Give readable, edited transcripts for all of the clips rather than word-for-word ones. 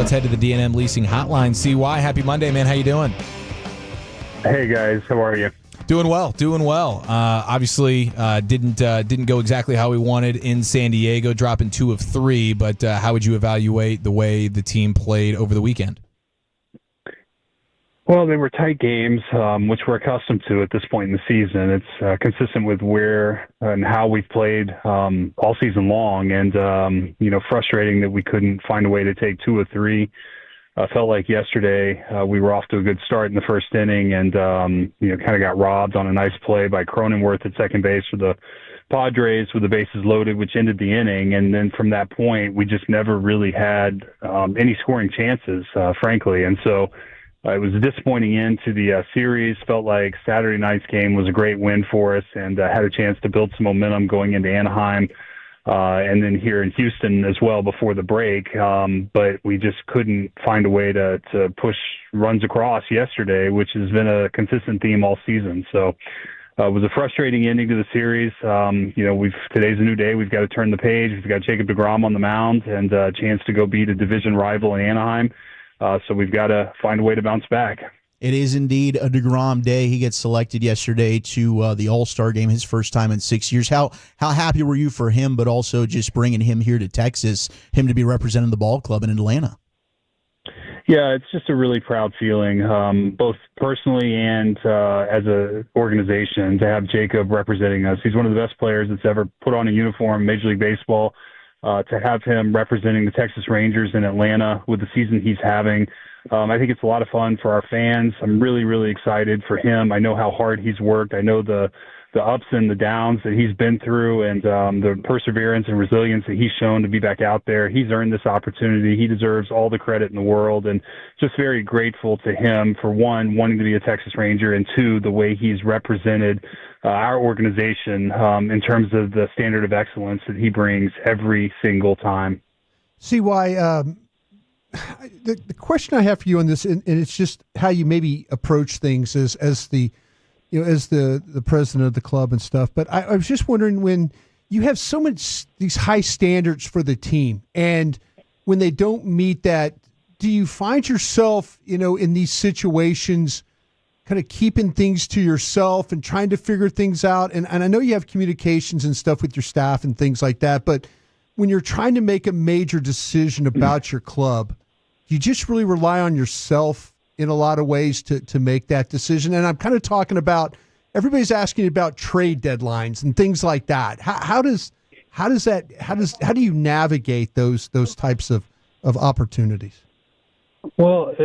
Let's head to the D&M Leasing Hotline. CY, happy Monday, man. How you doing? Hey, guys. How are you? Doing well. Obviously, didn't go exactly how we wanted in San Diego, dropping 2 of 3. But how would you evaluate the way the team played over the weekend? Well, they were tight games, which we're accustomed to at this point in the season. It's consistent with where and how we've played all season long, and frustrating that we couldn't find a way to take 2 of 3. Felt like yesterday we were off to a good start in the first inning, and kind of got robbed on a nice play by Cronenworth at second base for the Padres with the bases loaded, which ended the inning. And then from that point, we just never really had any scoring chances, frankly, and so. It was a disappointing end to the series. Felt like Saturday night's game was a great win for us, and had a chance to build some momentum going into Anaheim and then here in Houston as well before the break. But we just couldn't find a way to push runs across yesterday, which has been a consistent theme all season. So it was a frustrating ending to the series. Today's a new day. We've got to turn the page. We've got Jacob deGrom on the mound and a chance to go beat a division rival in Anaheim. So we've got to find a way to bounce back. It is indeed a deGrom day. He gets selected yesterday to the All-Star game, his first time in 6 years. How happy were you for him, but also just bringing him here to Texas, him to be representing the ball club in Atlanta? Yeah, it's just a really proud feeling, both personally and as an organization, to have Jacob representing us. He's one of the best players that's ever put on a uniform in Major League Baseball. To have him representing the Texas Rangers in Atlanta with the season he's having, I think it's a lot of fun for our fans. I'm really, really excited for him. I know how hard he's worked. I know the ups and the downs that he's been through, and the perseverance and resilience that he's shown to be back out there. He's earned this opportunity. He deserves all the credit in the world, and just very grateful to him for, one, wanting to be a Texas Ranger, and two, the way he's represented our organization in terms of the standard of excellence that he brings every single time. CY, the question I have for you on this, and it's just how you maybe approach things as the president of the club and stuff. But I was just wondering, when you have so much these high standards for the team, and when they don't meet that, do you find yourself, in these situations, kind of keeping things to yourself and trying to figure things out? And I know you have communications and stuff with your staff and things like that, but when you're trying to make a major decision about your club, you just really rely on yourself in a lot of ways to make that decision. And I'm kind of talking about, everybody's asking about trade deadlines and things like that. How do you navigate those types of opportunities? Well,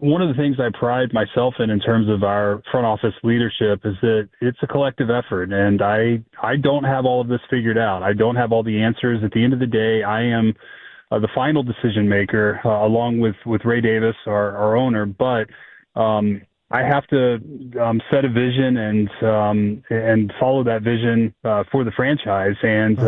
one of the things I pride myself in terms of our front office leadership is that it's a collective effort, and I don't have all of this figured out. I don't have all the answers. At the end of the day, I am the final decision maker, along with Ray Davis, our owner. But I have to set a vision and follow that vision for the franchise. And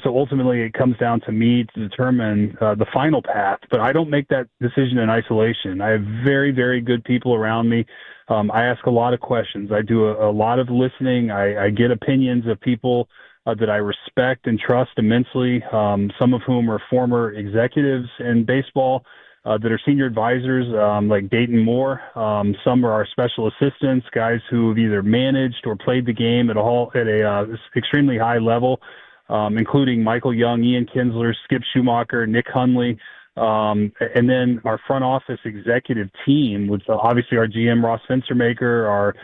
so ultimately it comes down to me to determine the final path. But I don't make that decision in isolation. I have very, very good people around me. I ask a lot of questions. I do a lot of listening. I get opinions of people that I respect and trust immensely, some of whom are former executives in baseball that are senior advisors, like Dayton Moore. Some are our special assistants, guys who have either managed or played the game at a extremely high level, including Michael Jung, Ian Kinsler, Skip Schumacher, Nick Hundley, and then our front office executive team, with obviously our GM, Ross Fenstermaker, our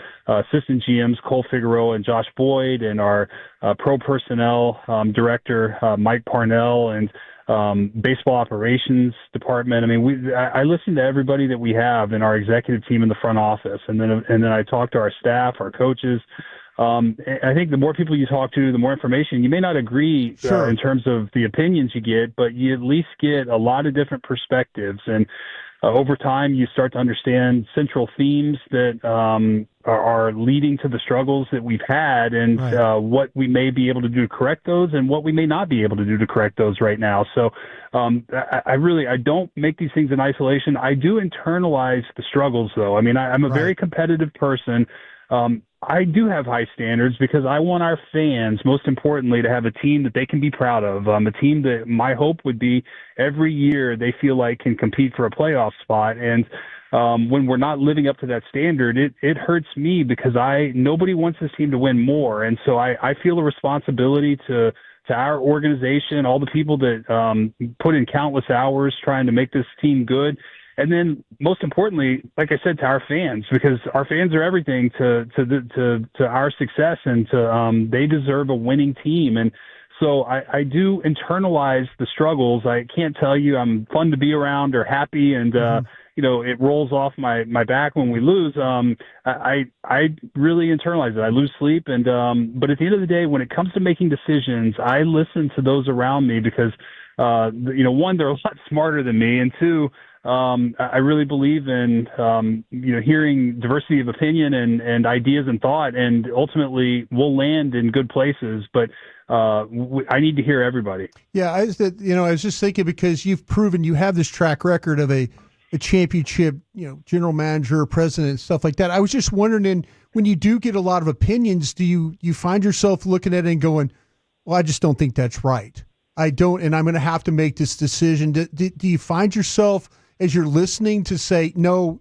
assistant GMs, Cole Figueroa and Josh Boyd, and our pro personnel director, Mike Parnell, and baseball operations department. I mean, I listen to everybody that we have in our executive team in the front office, and then I talk to our staff, our coaches. I think the more people you talk to, the more information. You may not agree in terms of the opinions you get, but you at least get a lot of different perspectives. And over time, you start to understand central themes that are leading to the struggles that we've had, and what we may be able to do to correct those, and what we may not be able to do to correct those right now. So I don't make these things in isolation. I do internalize the struggles, though. I mean, I'm a very competitive person. I do have high standards because I want our fans, most importantly, to have a team that they can be proud of, a team that my hope would be every year they feel like can compete for a playoff spot. And when we're not living up to that standard, it hurts me because nobody wants this team to win more. And so I feel a responsibility to our organization, all the people that put in countless hours trying to make this team good. And then, most importantly, like I said, to our fans, because our fans are everything to our success, and they deserve a winning team. And so I do internalize the struggles. I can't tell you I'm fun to be around or happy, and it rolls off my back when we lose. I really internalize it. I lose sleep, and but at the end of the day, when it comes to making decisions, I listen to those around me because one, they're a lot smarter than me, and two, I really believe in hearing diversity of opinion and ideas and thought, and ultimately we'll land in good places. But I need to hear everybody. Yeah, I was just thinking, because you've proven you have this track record of a championship, general manager, president, stuff like that. I was just wondering, when you do get a lot of opinions, do you find yourself looking at it and going, well, I just don't think that's right. I don't, and I'm going to have to make this decision. Do you find yourself, as you're listening, to say, no,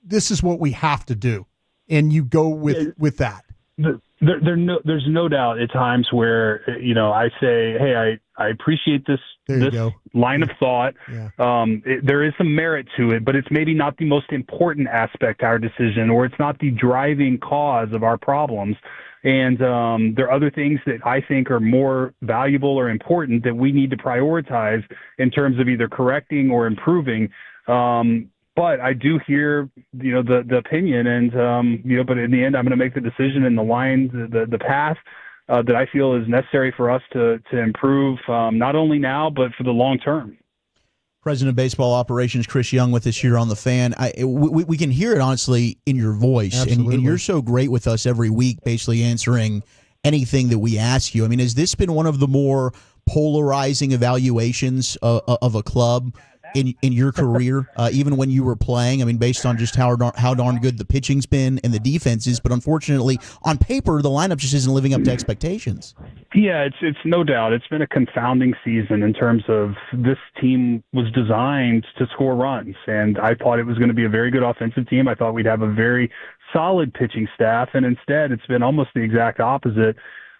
this is what we have to do, and you go with that? There's no doubt at times where, I say, hey, I appreciate this line of thought. Yeah. There is some merit to it, but it's maybe not the most important aspect to our decision, or it's not the driving cause of our problems. And there are other things that I think are more valuable or important that we need to prioritize in terms of either correcting or improving. But I do hear, the opinion, and but in the end, I'm going to make the decision in the line, the path that I feel is necessary for us to improve, not only now but for the long term. President of Baseball Operations Chris Jung with us here on The Fan. We can hear it, honestly, in your voice, and you're so great with us every week, basically answering anything that we ask you. I mean, has this been one of the more polarizing evaluations of a club in your career, even when you were playing? I mean, based on just how darn good the pitching's been and the defense is, but unfortunately, on paper, the lineup just isn't living up to expectations. Yeah, it's no doubt. It's been a confounding season in terms of this team was designed to score runs, and I thought it was going to be a very good offensive team. I thought we'd have a very solid pitching staff, and instead it's been almost the exact opposite.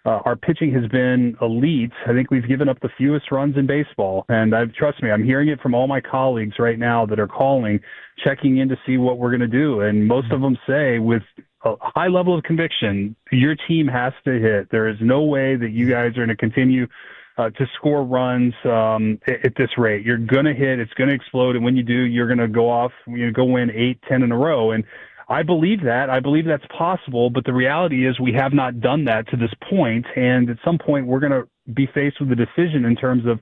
Our pitching has been elite. I think we've given up the fewest runs in baseball. And trust me, I'm hearing it from all my colleagues right now that are calling, checking in to see what we're going to do. And most of them say, with a high level of conviction, your team has to hit. There is no way that you guys are going to continue to score runs at this rate. You're going to hit. It's going to explode. And when you do, you're going to go off, go win 8-10 in a row. And I believe that. I believe that's possible, but the reality is we have not done that to this point, and at some point we're going to be faced with a decision in terms of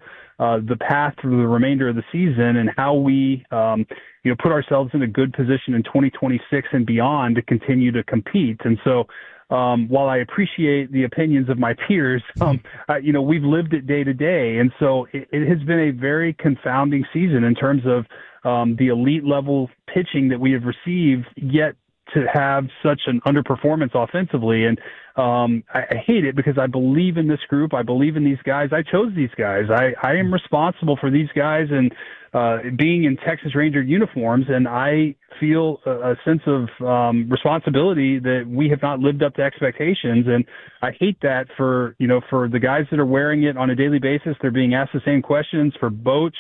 the path through the remainder of the season and how we put ourselves in a good position in 2026 and beyond to continue to compete. And so while I appreciate the opinions of my peers, we've lived it day to day, and so it has been a very confounding season in terms of the elite level pitching that we have received, yet to have such an underperformance offensively. And I hate it because I believe in this group. I believe in these guys. I chose these guys. I am responsible for these guys and being in Texas Ranger uniforms, and I feel a sense of responsibility that we have not lived up to expectations. And I hate that for the guys that are wearing it on a daily basis. They're being asked the same questions. For Boch,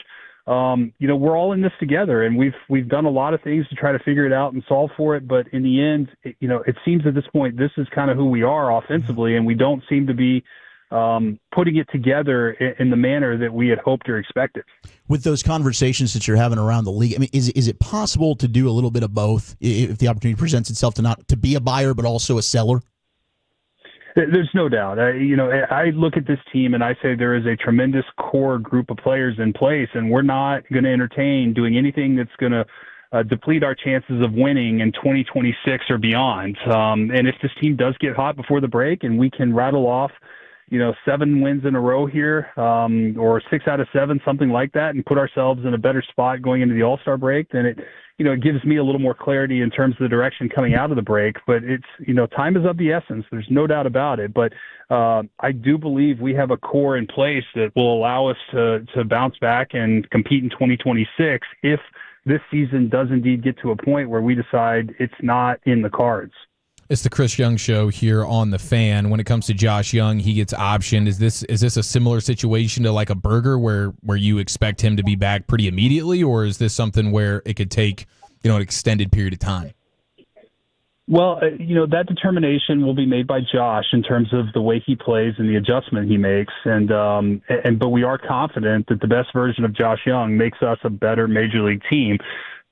we're all in this together, and we've done a lot of things to try to figure it out and solve for it. But in the end, it seems at this point, this is kind of who we are offensively, and we don't seem to be putting it together in the manner that we had hoped or expected. With those conversations that you're having around the league, I mean, is it possible to do a little bit of both if the opportunity presents itself to be a buyer but also a seller? There's no doubt. I look at this team and I say there is a tremendous core group of players in place, and we're not going to entertain doing anything that's going to deplete our chances of winning in 2026 or beyond. And if this team does get hot before the break and we can rattle off, 7 wins in a row here, or 6 out of 7, something like that, and put ourselves in a better spot going into the All-Star break, then it gives me a little more clarity in terms of the direction coming out of the break. But it's, time is of the essence. There's no doubt about it. But I do believe we have a core in place that will allow us to bounce back and compete in 2026 if this season does indeed get to a point where we decide it's not in the cards. It's the Chris Young Show here on The Fan. When it comes to Josh Young, he gets optioned. Is this a similar situation to like a Burger where you expect him to be back pretty immediately, or is this something where it could take an extended period of time? Well, that determination will be made by Josh in terms of the way he plays and the adjustment he makes, but we are confident that the best version of Josh Young makes us a better Major League team.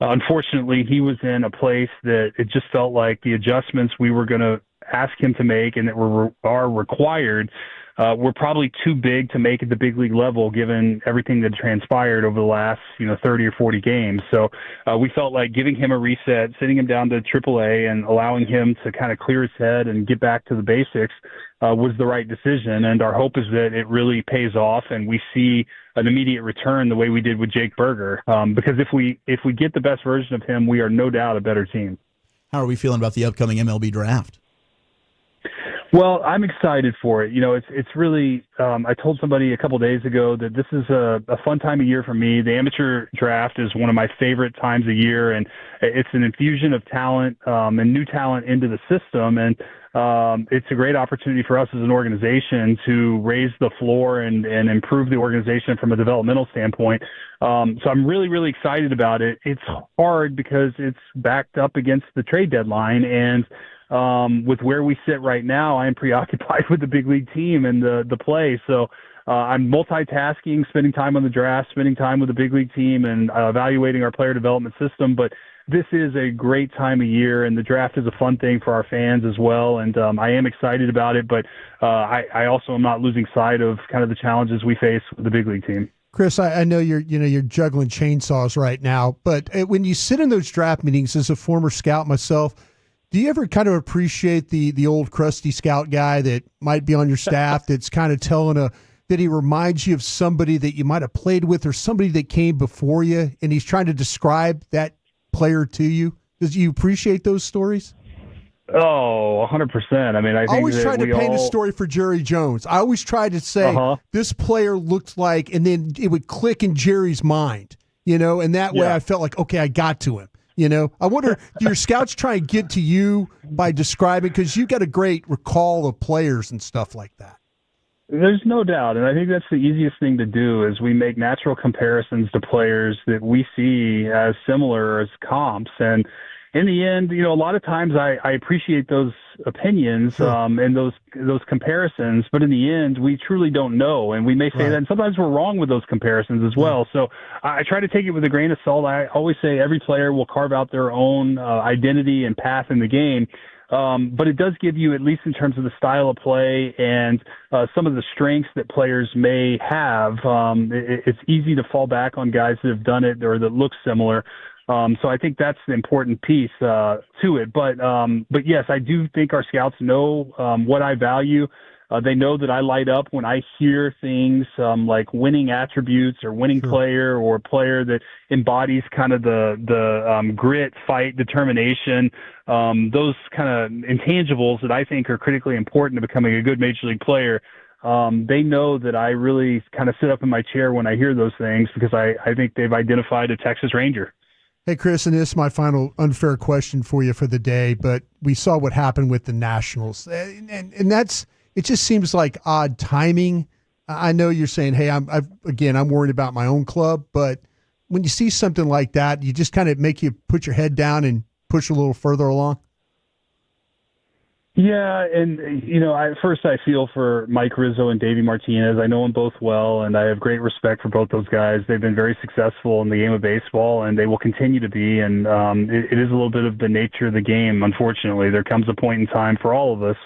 Unfortunately, he was in a place that it just felt like the adjustments we were going to ask him to make and that are required were probably too big to make at the big league level, given everything that transpired over the last 30 or 40 games. So we felt like giving him a reset, sitting him down to AAA, and allowing him to kind of clear his head and get back to the basics was the right decision. And our hope is that it really pays off and we see an immediate return the way we did with Jake Burger. Because if we get the best version of him, we are no doubt a better team. How are we feeling about the upcoming MLB draft? Well, I'm excited for it. It's really, I told somebody a couple of days ago that this is a fun time of year for me. The amateur draft is one of my favorite times of year, and it's an infusion of talent and new talent into the system. And it's a great opportunity for us as an organization to raise the floor and improve the organization from a developmental standpoint. So I'm really, really excited about it. It's hard because it's backed up against the trade deadline, and with where we sit right now, I am preoccupied with the big league team and the play. So I'm multitasking, spending time on the draft, spending time with the big league team, and evaluating our player development system. But this is a great time of year, and the draft is a fun thing for our fans as well. And I am excited about it, but I also am not losing sight of kind of the challenges we face with the big league team. Chris, I know you're juggling chainsaws right now, but when you sit in those draft meetings as a former scout myself, do you ever kind of appreciate the old crusty scout guy that might be on your staff that's kind of telling that he reminds you of somebody that you might have played with or somebody that came before you, and he's trying to describe that player to you? Do you appreciate those stories? Oh, 100%. I mean, I think always tried to paint a story for Jerry Jones. I always tried to say this player looked like, and then it would click in Jerry's mind, and that way I felt like, okay, I got to him. I wonder, do your scouts try and get to you by describing, because you got a great recall of players and stuff like that? There's no doubt, and I think that's the easiest thing to do is we make natural comparisons to players that we see as similar as comps. And in the end, a lot of times I appreciate those opinions and those comparisons, but in the end, we truly don't know, and we may say that, and sometimes we're wrong with those comparisons as well. So I try to take it with a grain of salt. I always say every player will carve out their own identity and path in the game. But it does give you, at least in terms of the style of play and some of the strengths that players may have, it's easy to fall back on guys that have done it or that look similar. So I think that's the important piece to it. But yes, I do think our scouts know what I value. They know that I light up when I hear things like winning attributes or winning player or a player that embodies kind of the grit, fight, determination, those kind of intangibles that I think are critically important to becoming a good Major League player. They know that I really kind of sit up in my chair when I hear those things because I think they've identified a Texas Ranger. Hey, Chris, and this is my final unfair question for you for the day, but we saw what happened with the Nationals, and that's – it just seems like odd timing. I know you're saying, hey, I'm worried about my own club, but when you see something like that, you just kind of make you put your head down and push a little further along. Yeah, and first I feel for Mike Rizzo and Davey Martinez. I know them both well, and I have great respect for both those guys. They've been very successful in the game of baseball, and they will continue to be. And it is a little bit of the nature of the game. Unfortunately, there comes a point in time for all of us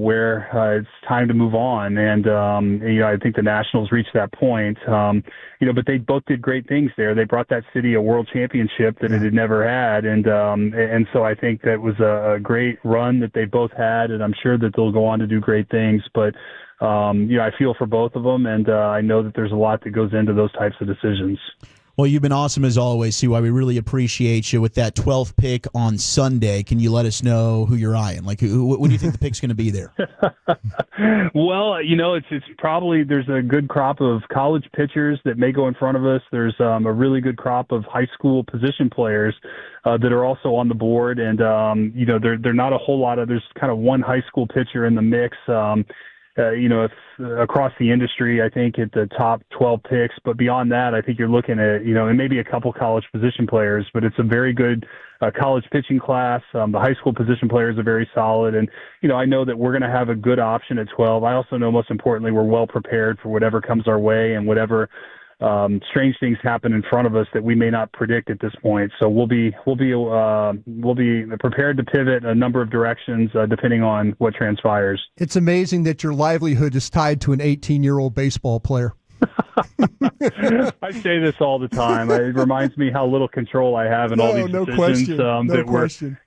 where it's time to move on. And, I think the Nationals reached that point, but they both did great things there. They brought that city a world championship that it had never had. And so I think that was a great run that they both had, and I'm sure that they'll go on to do great things. But I feel for both of them, and I know that there's a lot that goes into those types of decisions. Well, you've been awesome as always, CY. We really appreciate you with that 12th pick on Sunday. Can you let us know who you're eyeing? Like, what do you think the pick's going to be there? Well, it's probably there's a good crop of college pitchers that may go in front of us. There's a really good crop of high school position players that are also on the board, and they're not a whole lot of. There's kind of one high school pitcher in the mix. If across the industry, I think at the top 12 picks, but beyond that, I think you're looking at, and maybe a couple college position players, but it's a very good college pitching class. The high school position players are very solid. And, I know that we're going to have a good option at 12. I also know most importantly, we're well prepared for whatever comes our way and whatever strange things happen in front of us that we may not predict at this point. So we'll be prepared to pivot a number of directions depending on what transpires. It's amazing that your livelihood is tied to an 18-year-old baseball player. I say this all the time. It reminds me how little control I have in all these decisions.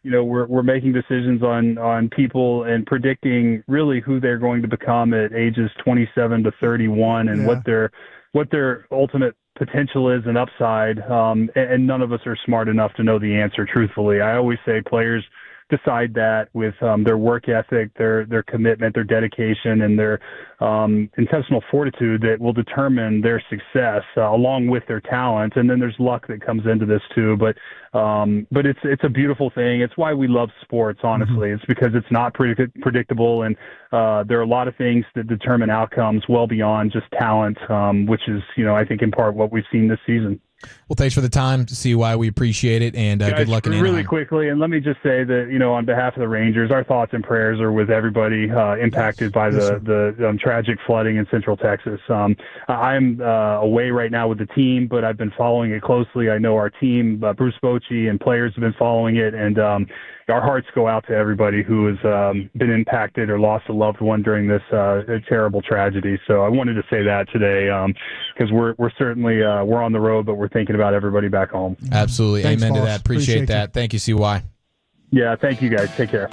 We're making decisions on people and predicting really who they're going to become at ages 27 to 31 and what their ultimate potential is and upside, and none of us are smart enough to know the answer, truthfully. I always say players decide that with their work ethic, their commitment, their dedication, and their intentional fortitude that will determine their success along with their talent. And then there's luck that comes into this too. But it's a beautiful thing. It's why we love sports, honestly. It's because it's not predictable, and there are a lot of things that determine outcomes well beyond just talent, which is, I think in part what we've seen this season. Well, thanks for the time, CY. We appreciate it, and good luck in Anaheim. Really quickly, and let me just say that, on behalf of the Rangers, our thoughts and prayers are with everybody impacted by the tragic flooding in Central Texas. I'm away right now with the team, but I've been following it closely. I know our team, Bruce Bochy, and players have been following it, and our hearts go out to everybody who has been impacted or lost a loved one during this terrible tragedy. So I wanted to say that today because we're certainly we're on the road, but we're thinking about everybody back home. Absolutely. Thanks, Amen boss. to that. Appreciate that. Thank you, CY. Yeah, thank you guys. Take care.